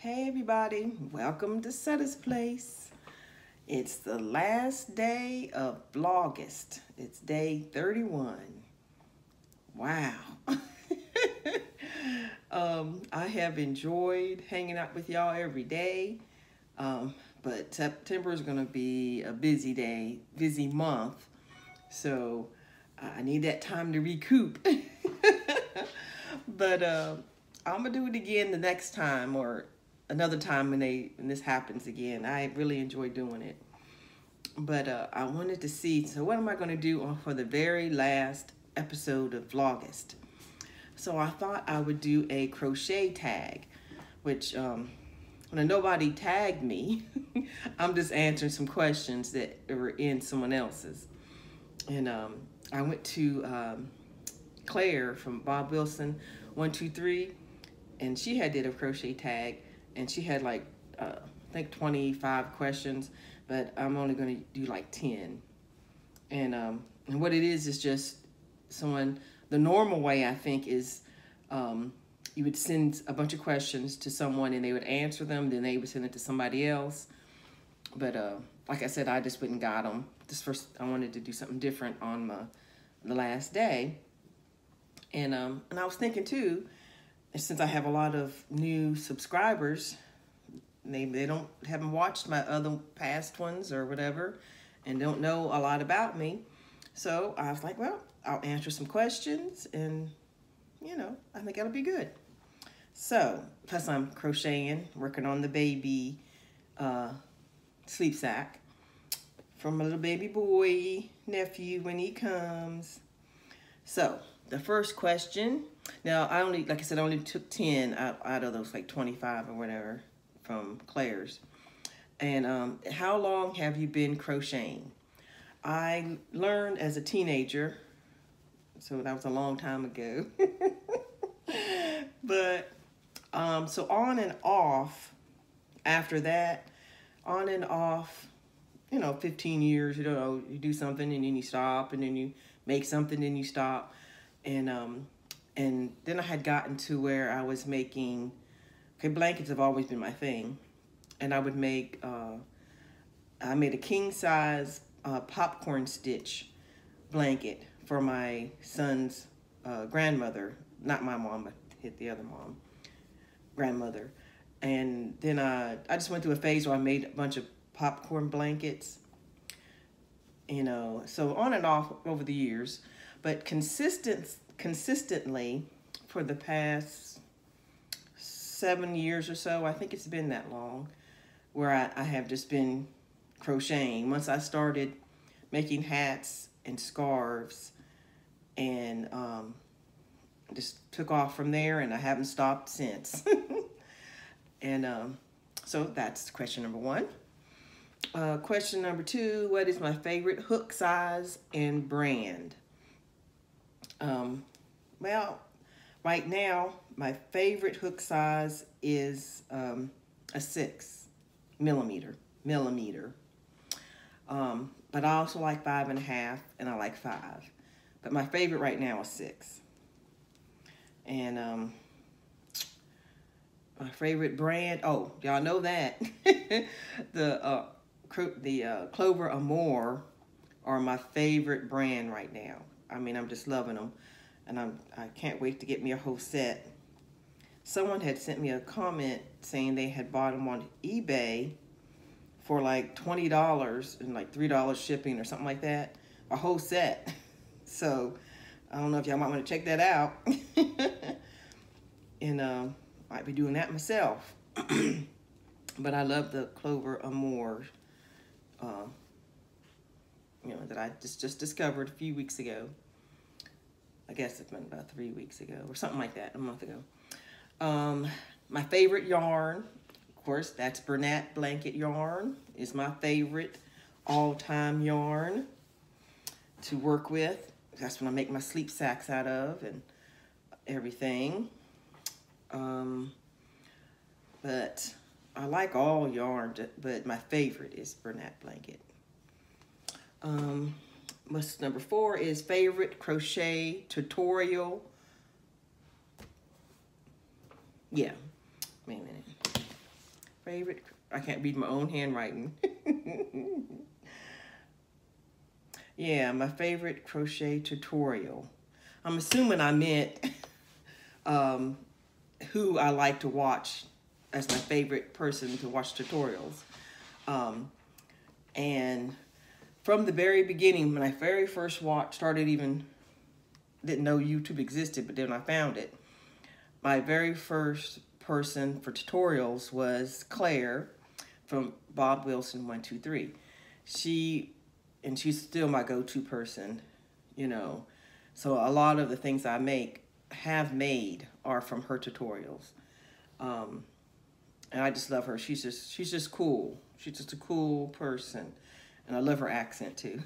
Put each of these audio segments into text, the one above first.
Hey everybody, welcome to Setta's Place. It's the last day of Vlogust. It's day 31. Wow. I have enjoyed hanging out with y'all every day, but September is going to be a busy month, so I need that time to recoup. But I'm going to do it again the next time or another time when this happens again. I really enjoy doing it. But I wanted to see, so what am I going to do for the very last episode of Vlogust? So I thought I would do a crochet tag, which when nobody tagged me, I'm just answering some questions that were in someone else's. And I went to Claire from Bob Wilson 123, and she did a crochet tag, and she had like I think 25 questions, but I'm only going to do like 10. And what it is just someone, the normal way I think is you would send a bunch of questions to someone and they would answer them, then they would send it to somebody else. But like I said, I just went and got them. I wanted to do something different on the last day. And I was thinking too, since I have a lot of new subscribers, they haven't watched my other past ones or whatever, and don't know a lot about me. So I was like, well, I'll answer some questions, and I think that'll be good. So plus I'm crocheting, working on the baby sleep sack for my little baby boy nephew when he comes. So the first question. Now, like I said, I only took 10 out of those like 25 or whatever from Claire's. And how long have you been crocheting? I learned as a teenager, so that was a long time ago. But, so on and off, after that, on and off, 15 years, you do something and then you stop, and then you make something and you stop. And then I had gotten to where I was making, blankets have always been my thing. And I would make, I made a king size popcorn stitch blanket for my son's grandmother, not my mom, but the other mom, grandmother. And then I just went through a phase where I made a bunch of popcorn blankets, so on and off over the years, but consistently for the past 7 years or so, I think it's been that long, where I have just been crocheting. Once I started making hats and scarves, and just took off from there, and I haven't stopped since. And so that's question number one. Question number two, what is my favorite hook size and brand? Well, right now, my favorite hook size is a 6 millimeter. But I also like 5.5, and I like 5. But my favorite right now is 6. And my favorite brand, oh, y'all know that. the Clover Amour are my favorite brand right now. I mean, I'm just loving them. And I can't wait to get me a whole set. Someone had sent me a comment saying they had bought them on eBay for like $20 and like $3 shipping or something like that. A whole set. So I don't know if y'all might want to check that out. And might be doing that myself. But I love the Clover Amour, that I just discovered a few weeks ago. I guess it's been about 3 weeks ago or something like that, a month ago. My favorite yarn, of course, that's Bernat blanket yarn, is my favorite all-time yarn to work with. That's what I make my sleep sacks out of and everything. But I like all yarn, but my favorite is Bernat blanket. Number 4 is favorite crochet tutorial. Yeah, wait a minute. Favorite, I can't read my own handwriting. Yeah, my favorite crochet tutorial. I'm assuming I meant who I like to watch as my favorite person to watch tutorials. And from the very beginning, when I very first didn't know YouTube existed, but then I found it. My very first person for tutorials was Claire from Bob Wilson 123. She's still my go-to person, you know. So a lot of the things I have made are from her tutorials. And I just love her. She's just cool. She's just a cool person. And I love her accent too.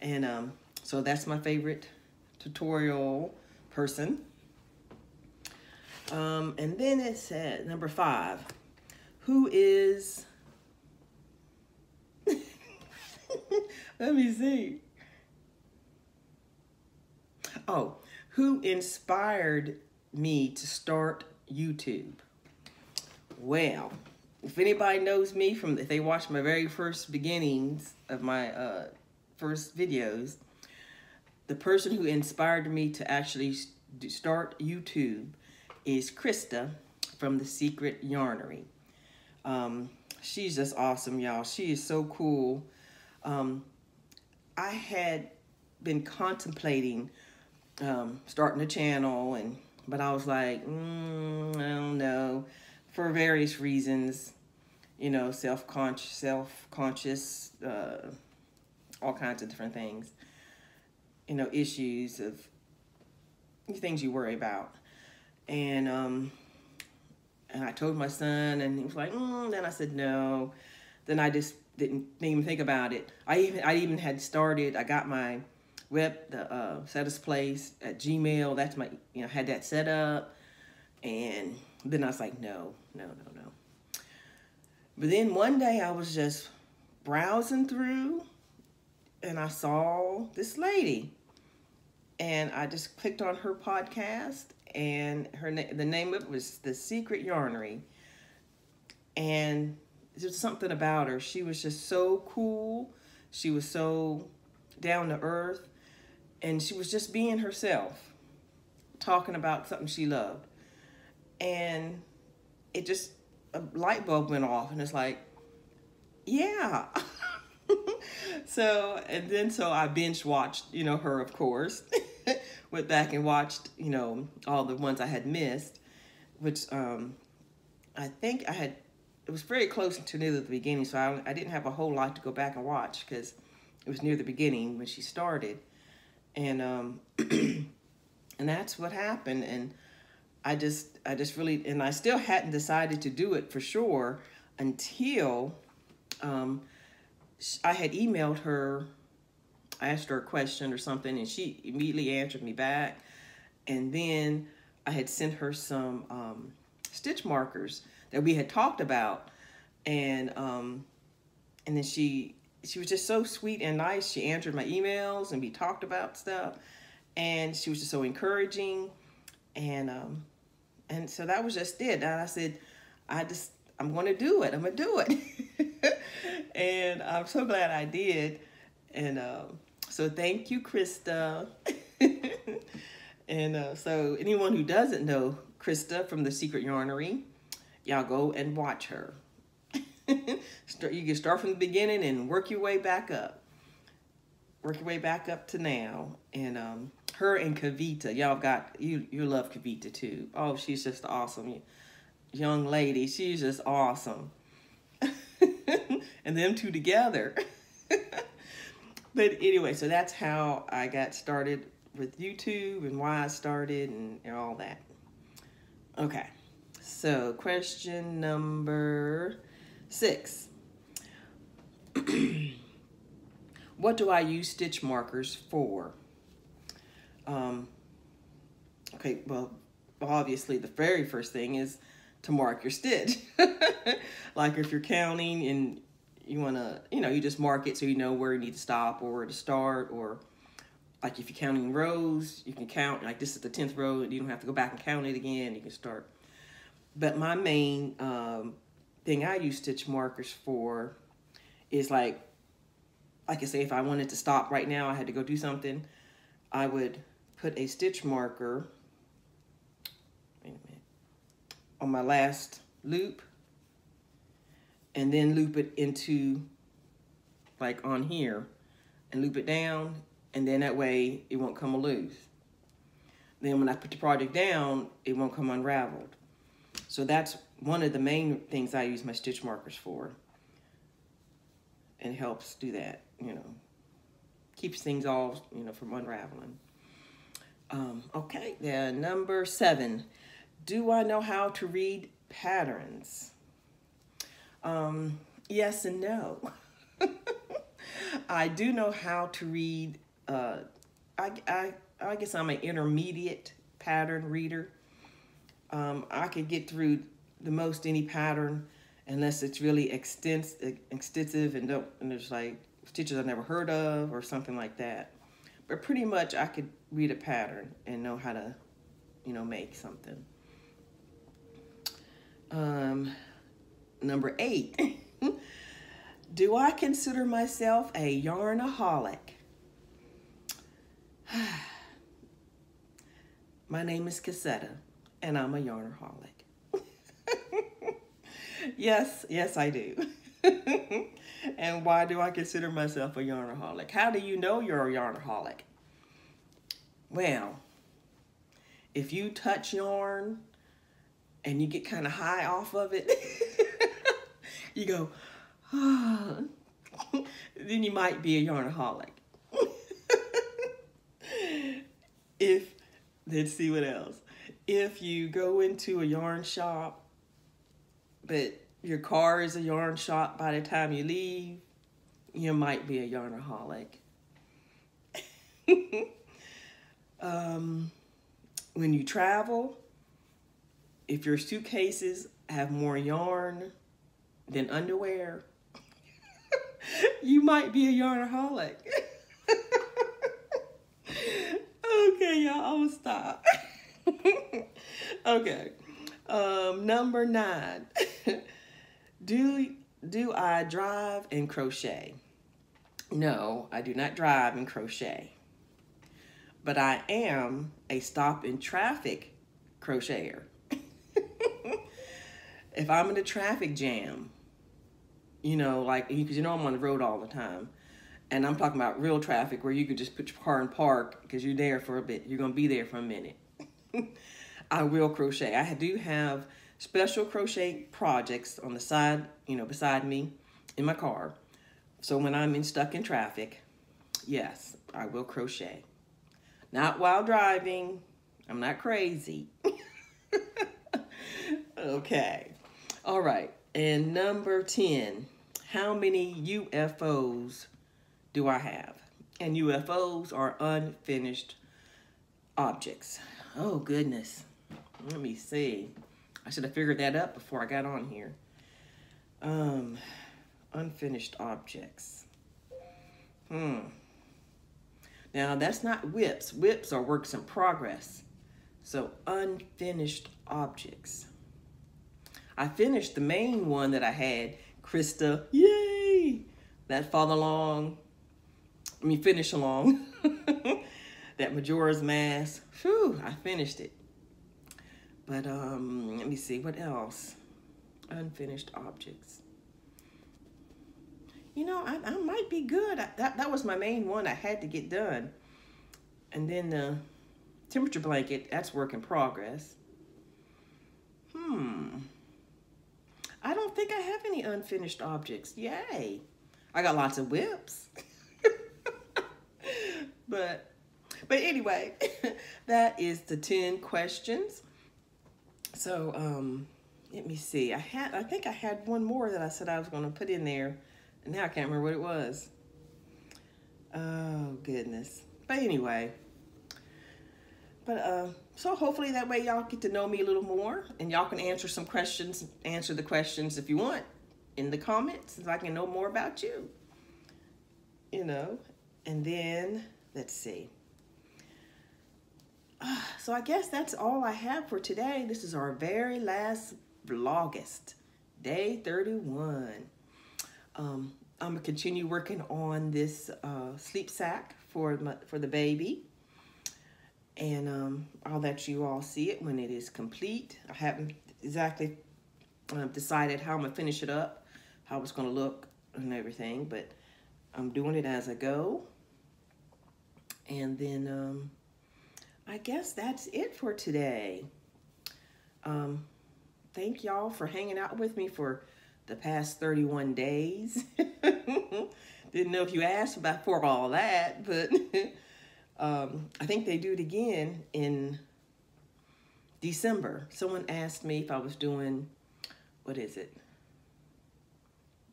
And so that's my favorite tutorial person. And then it said number 5. Who is let me see. Oh, who inspired me to start YouTube? Well, if anybody knows me if they watched my very first beginnings of my first videos, the person who inspired me to actually start YouTube is Krista from The Secret Yarnery. She's just awesome, y'all. She is so cool. I had been contemplating starting a channel, but I was like, I don't know, for various reasons, you know, self-conscious, all kinds of different things, you know, issues of things you worry about. And I told my son, and he was like, then I said no. Then I just didn't even think about it. I even had started, I got my Setta's Place at Gmail. That's my, you know, had that set up. And then I was like, no. But then one day I was just browsing through and I saw this lady. And I just clicked on her podcast, and the name of it was The Secret Yarnery. And there's something about her. She was just so cool. She was so down to earth. And she was just being herself, talking about something she loved. And it just, a light bulb went off, and it's like, yeah. So I binge watched, you know, her, of course. Went back and watched, you know, all the ones I had missed, which I think it was very close to near the beginning, so I didn't have a whole lot to go back and watch because it was near the beginning when she started. And and that's what happened. And I just really, and I still hadn't decided to do it for sure until I had emailed her. I asked her a question or something, and she immediately answered me back. And then I had sent her some stitch markers that we had talked about, and then she was just so sweet and nice. She answered my emails, and we talked about stuff, and she was just so encouraging, and so that was just it. And I said, I'm going to do it. I'm going to do it. And I'm so glad I did. And so thank you, Krista. And so anyone who doesn't know Krista from The Secret Yarnery, y'all go and watch her. You can start from the beginning and work your way back up. Work your way back up to now. And her and Kavita, you love Kavita too. Oh, she's just awesome. Young lady, she's just awesome. And them two together. But anyway, so that's how I got started with YouTube and why I started and all that. Okay, so question number 6. What do I use stitch markers for? Okay, well, obviously the very first thing is to mark your stitch. Like if you're counting and you want to, you just mark it so you know where you need to stop or where to start. Or like if you're counting rows, you can count, like this is the 10th row, and you don't have to go back and count it again. You can start. But my main thing I use stitch markers for is like I say, if I wanted to stop right now, I had to go do something, I would put a stitch marker, wait a minute, on my last loop, and then loop it into, like on here, and loop it down, and then that way it won't come loose. Then when I put the project down, it won't come unraveled. So that's one of the main things I use my stitch markers for. And it helps do that, you know. Keeps things all, you know, from unraveling. Okay, then number 7. Do I know how to read patterns? Yes and no. I do know how to read, I guess I'm an intermediate pattern reader. I could get through the most any pattern unless it's really extensive and there's like stitches I've never heard of or something like that. But pretty much I could read a pattern and know how to, you know, make something. Number 8. Do I consider myself a yarnaholic? My name is Setta, and I'm a yarnaholic. Yes, I do. And why do I consider myself a yarnaholic? How do you know you're a yarnaholic? Well, if you touch yarn and you get kind of high off of it, you go, ah, then you might be a yarnaholic. Let's see what else. If you go into a yarn shop, but your car is a yarn shop by the time you leave, you might be a yarnaholic. When you travel, if your suitcases have more yarn than underwear, you might be a yarnaholic. Okay, y'all, I'm gonna stop. Okay. Number 9. Do I drive and crochet? No, I do not drive and crochet. But I am a stop in traffic crocheter. If I'm in a traffic jam, you know, like, because you know I'm on the road all the time, and I'm talking about real traffic where you could just put your car in park because you're there for a bit. You're going to be there for a minute. I will crochet. I do have special crochet projects on the side, you know, beside me in my car. So when I'm stuck in traffic, yes, I will crochet. Not while driving. I'm not crazy. Okay. All right. And number 10, how many UFOs do I have? And UFOs are unfinished objects. Oh, goodness. Let me see. I should have figured that up before I got on here. Unfinished objects. Now, that's not whips. Whips are works in progress. So, unfinished objects. I finished the main one that I had, Krista. Yay! That follow along. Finish along. That Majora's Mask. Whew, I finished it. But, let me see, what else? Unfinished objects. You know, I might be good. That was my main one I had to get done. And then the temperature blanket, that's work in progress. I don't think I have any unfinished objects. Yay. I got lots of whips. But anyway, that is the 10 questions. So, let me see. I think I had one more that I said I was going to put in there. And now I can't remember what it was. Oh, goodness. But anyway. So hopefully that way y'all get to know me a little more. And y'all can answer some questions. Answer the questions if you want in the comments. So I can know more about you. You know. And then, let's see. So I guess that's all I have for today. This is our very last vlogust Day 31. I'm gonna continue working on this sleep sack for the baby, and I'll let you all see it when it is complete. I haven't exactly decided how I'm gonna finish it up, how it's gonna look and everything, but I'm doing it as I go. And then I guess that's it for today. Thank y'all for hanging out with me for the past 31 days. Didn't know if you asked about for all that, but I think they do it again in December. Someone asked me if I was doing, what is it?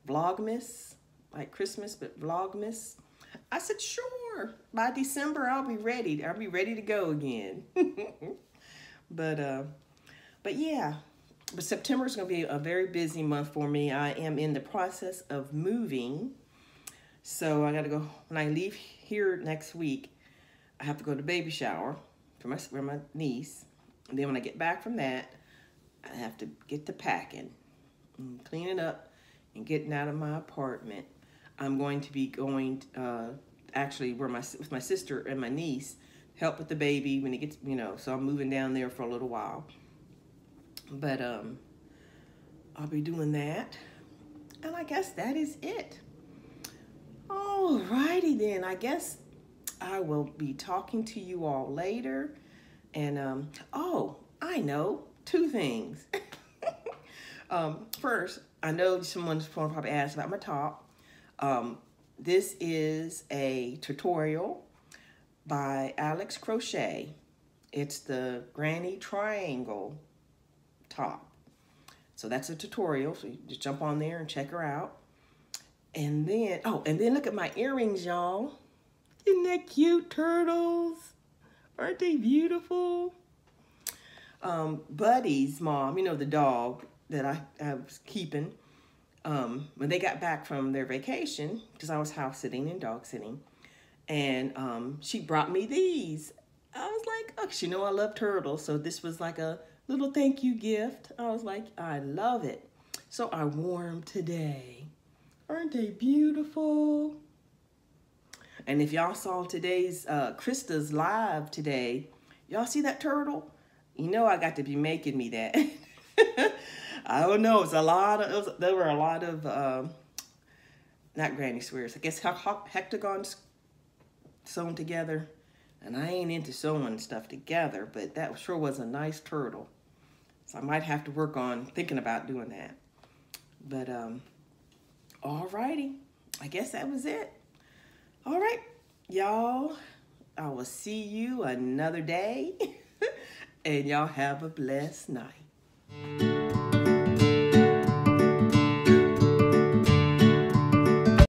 Vlogmas, like Christmas, but Vlogmas. I said, sure. By December, I'll be ready. I'll be ready to go again. But yeah. But September is going to be a very busy month for me. I am in the process of moving. So I got to go, when I leave here next week, I have to go to baby shower for my niece. And then when I get back from that, I have to get to packing and cleaning up and getting out of my apartment. I'm going to be going actually with my sister and my niece, help with the baby when it gets, so I'm moving down there for a little while. But I'll be doing that. And I guess that is it. Alrighty then. I guess I will be talking to you all later. And I know 2 things. First, I know someone's probably asked about my top. This is a tutorial by Alex Crochet. It's the Granny Triangle top. So that's a tutorial. So you just jump on there and check her out. And then, look at my earrings, y'all. Isn't that cute, turtles? Aren't they beautiful? Buddy's mom, the dog that I was keeping, when they got back from their vacation, because I was house sitting and dog sitting, and she brought me these. I was like, oh, I love turtles, so this was like a little thank you gift. I was like, I love it. So I wore them today. Aren't they beautiful? And if y'all saw today's Krista's live today, y'all see that turtle? I got to be making me that. I don't know. There were a lot of not granny squares. I guess hectagons sewn together. And I ain't into sewing stuff together, but that sure was a nice turtle. So I might have to work on thinking about doing that. But alrighty. I guess that was it. All right, y'all. I will see you another day. And y'all have a blessed night.